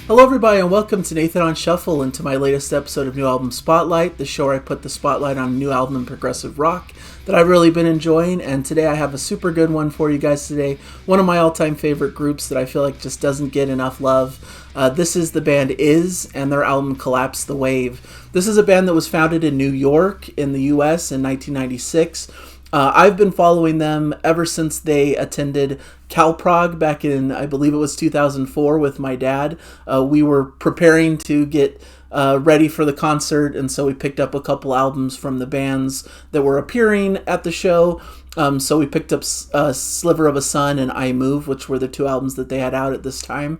Hello, everybody, and welcome to Nathan on Shuffle and to my latest episode of New Album Spotlight, the show where I put the spotlight on a new album in progressive rock that I've really been enjoying. And today I have a super good one for you guys today. One of my all-time favorite groups that I feel like just doesn't get enough love. This is the band IZZ and their album Collapse the Wave. This is a band that was founded in New York in the U.S. in 1996. I've been following them ever since they attended CalProg back in, I believe it was 2004 with my dad. We were preparing to get ready for the concert, and so we picked up a couple albums from the bands that were appearing at the show. So we picked up Sliver of a Sun and I Move, which were the two albums that they had out at this time,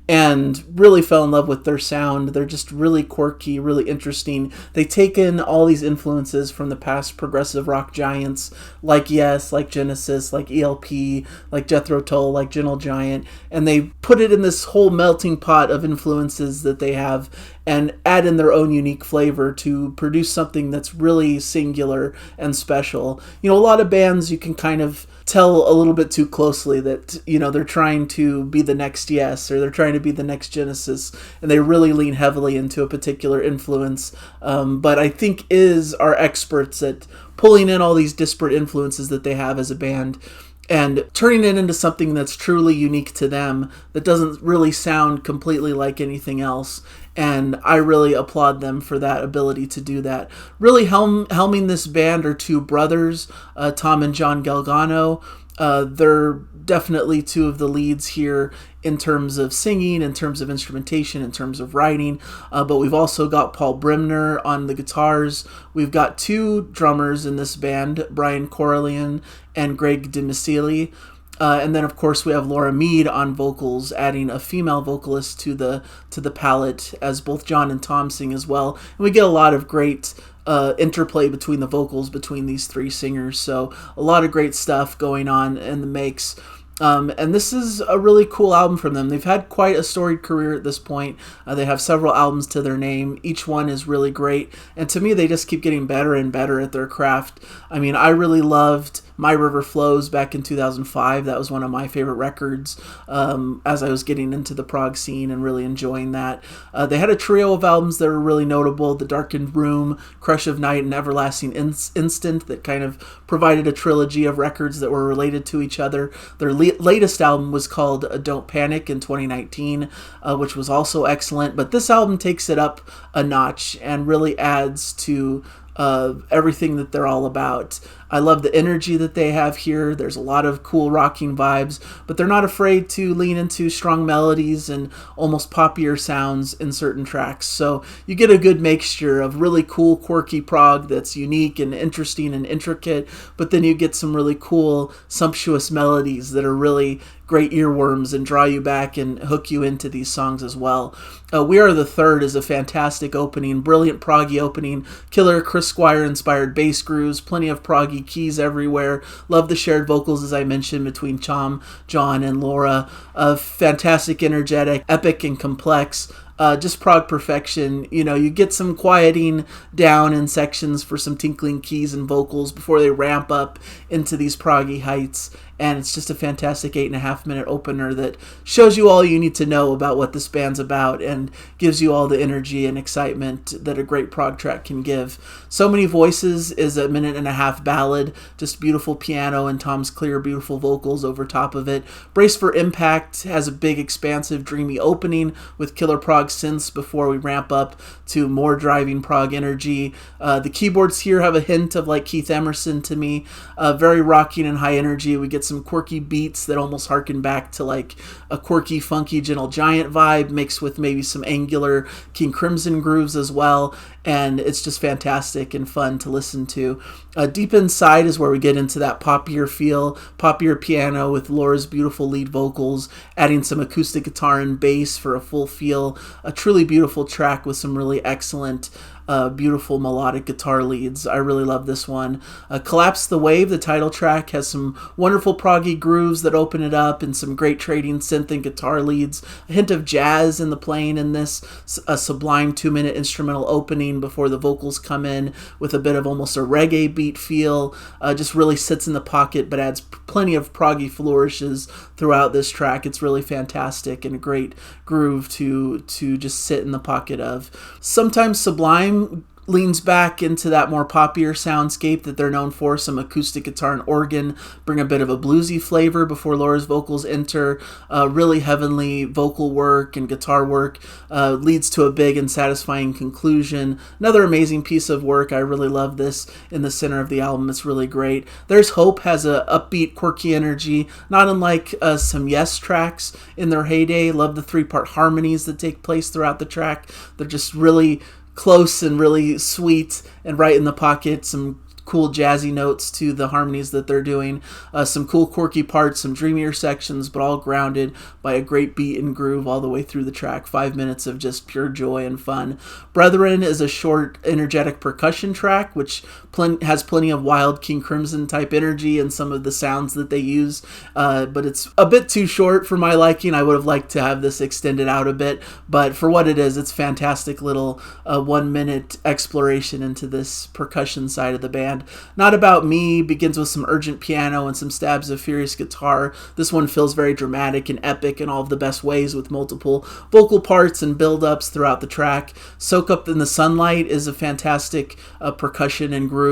and really fell in love with their sound. They're just really quirky, really interesting. They take in all these influences from the past progressive rock giants like Yes, like Genesis, like ELP, like Jethro Tull, like Gentle Giant, and they put it in this whole melting pot of influences that they have and add in their own unique flavor to produce something that's really singular and special. You know, a lot of bands you can kind of tell a little bit too closely that, you know, they're trying to be the next Yes or they're trying to be the next Genesis, and they really lean heavily into a particular influence. But I think IZZ are experts at pulling in all these disparate influences that they have as a band and turning it into something that's truly unique to them, that doesn't really sound completely like anything else. And I really applaud them for that ability to do that. Really helming this band are two brothers, Tom and John Galgano. They're definitely two of the leads here in terms of singing, in terms of instrumentation, in terms of writing. But we've also got Paul Bremner on the guitars. We've got two drummers in this band, Brian Corleone and Greg DeMiceli. And then, of course, we have Laura Mead on vocals, adding a female vocalist to the palette as both John and Tom sing as well. And we get a lot of great interplay between the vocals between these three singers. So a lot of great stuff going on in the mix. And this is a really cool album from them. They've had quite a storied career at this point. They have several albums to their name. Each one is really great. And to me, they just keep getting better and better at their craft. I mean, I really loved My River Flows back in 2005. That was one of my favorite records as I was getting into the prog scene and really enjoying that. They had a trio of albums that were really notable: The Darkened Room, Crush of Night, and Everlasting Instant, that kind of provided a trilogy of records that were related to each other. Their latest album was called Don't Panic in 2019, which was also excellent. But this album takes it up a notch and really adds to everything that they're all about. I love the energy that they have here. There's a lot of cool rocking vibes, but they're not afraid to lean into strong melodies and almost poppier sounds in certain tracks. So you get a good mixture of really cool, quirky prog that's unique and interesting and intricate, but then you get some really cool, sumptuous melodies that are really great earworms and draw you back and hook you into these songs as well. We Are the Third is a fantastic opening, brilliant proggy opening, killer Chris Squire inspired bass grooves, plenty of proggy keys everywhere. Love the shared vocals, as I mentioned, between Tom, John, and Laura. Fantastic, energetic, epic, and complex. Just prog perfection. You know, you get some quieting down in sections for some tinkling keys and vocals before they ramp up into these proggy heights. And it's just a fantastic 8.5-minute opener that shows you all you need to know about what this band's about and gives you all the energy and excitement that a great prog track can give. So Many Voices is a 1.5-minute ballad, just beautiful piano and Tom's clear, beautiful vocals over top of it. Brace for Impact has a big, expansive, dreamy opening with killer prog synths before we ramp up to more driving prog energy. The keyboards here have a hint of like Keith Emerson to me. Very rocking and high energy. We get some quirky beats that almost harken back to like a quirky, funky Gentle Giant vibe mixed with maybe some angular King Crimson grooves as well. And it's just fantastic and fun to listen to. Deep Inside is where we get into that poppier feel, poppier piano with Laura's beautiful lead vocals, adding some acoustic guitar and bass for a full feel. A truly beautiful track with some really excellent beautiful melodic guitar leads. I really love this one. Collapse the Wave, the title track, has some wonderful proggy grooves that open it up and some great trading synth and guitar leads. A hint of jazz in the playing in this. A sublime 2-minute instrumental opening before the vocals come in with a bit of almost a reggae beat feel. Just really sits in the pocket but adds plenty of proggy flourishes throughout this track. It's really fantastic and a great groove to just sit in the pocket of. Sometimes Sublime leans back into that more poppier soundscape that they're known for. Some acoustic guitar and organ bring a bit of a bluesy flavor before Laura's vocals enter. Really heavenly vocal work and guitar work leads to a big and satisfying conclusion. Another amazing piece of work. I really love this in the center of the album. It's really great. There's Hope has a upbeat, quirky energy, not unlike some Yes tracks in their heyday. Love the 3-part harmonies that take place throughout the track. They're just really close and really sweet and right in the pocket. Some cool jazzy notes to the harmonies that they're doing. Some cool quirky parts, some dreamier sections, but all grounded by a great beat and groove all the way through the track. 5 minutes of just pure joy and fun. Brethren is a short, energetic percussion track, which has plenty of wild King Crimson type energy and some of the sounds that they use, but it's a bit too short for my liking. I would have liked to have this extended out a bit, but for what it is, it's fantastic little 1-minute exploration into this percussion side of the band. Not About Me begins with some urgent piano and some stabs of furious guitar. This one feels very dramatic and epic in all of the best ways, with multiple vocal parts and build-ups throughout the track. Soak Up in the Sunlight is a fantastic percussion and groove.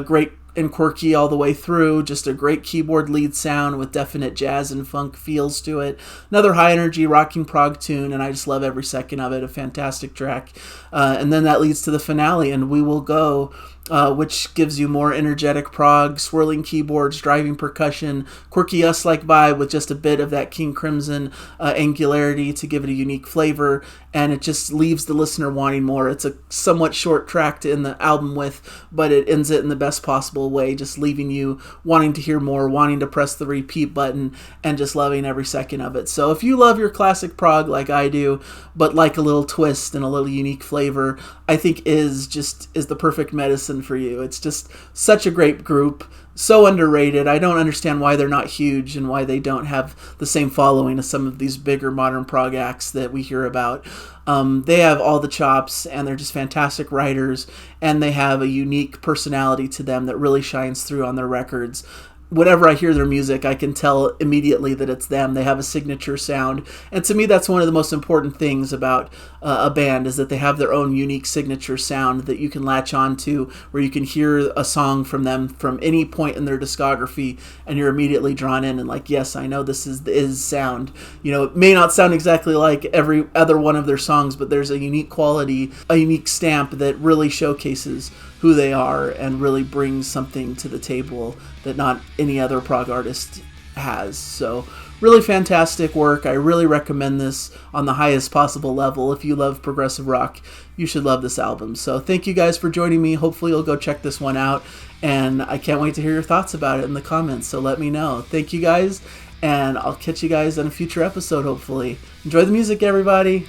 Great and quirky all the way through. Just a great keyboard lead sound with definite jazz and funk feels to it. Another high energy rocking prog tune, and I just love every second of it. A fantastic track. And then that leads to the finale, And We Will Go, which gives you more energetic prog, swirling keyboards, driving percussion, quirky us-like vibe with just a bit of that King Crimson angularity to give it a unique flavor, and it just leaves the listener wanting more. It's a somewhat short track to end the album with, but it ends it in the best possible way, just leaving you wanting to hear more, wanting to press the repeat button, and just loving every second of it. So if you love your classic prog like I do, but like a little twist and a little unique flavor, I think is the perfect medicine for you. It's just such a great group, so underrated. I don't understand why they're not huge and why they don't have the same following as some of these bigger modern prog acts that we hear about. They have all the chops, and they're just fantastic writers, and they have a unique personality to them that really shines through on their records. Whenever I hear their music, I can tell immediately that it's them. They have a signature sound. And to me, that's one of the most important things about a band, is that they have their own unique signature sound that you can latch on to, where you can hear a song from them from any point in their discography, and you're immediately drawn in and like, yes, I know this is the IZZ sound. You know, it may not sound exactly like every other one of their songs, but there's a unique quality, a unique stamp that really showcases who they are and really brings something to the table that not any other prog artist has. So really fantastic work. I really recommend this on the highest possible level. If you love progressive rock, you should love this album. So thank you guys for joining me. Hopefully you'll go check this one out, and I can't wait to hear your thoughts about it in the comments, so let me know. Thank you guys, and I'll catch you guys in a future episode, hopefully. Enjoy the music, everybody.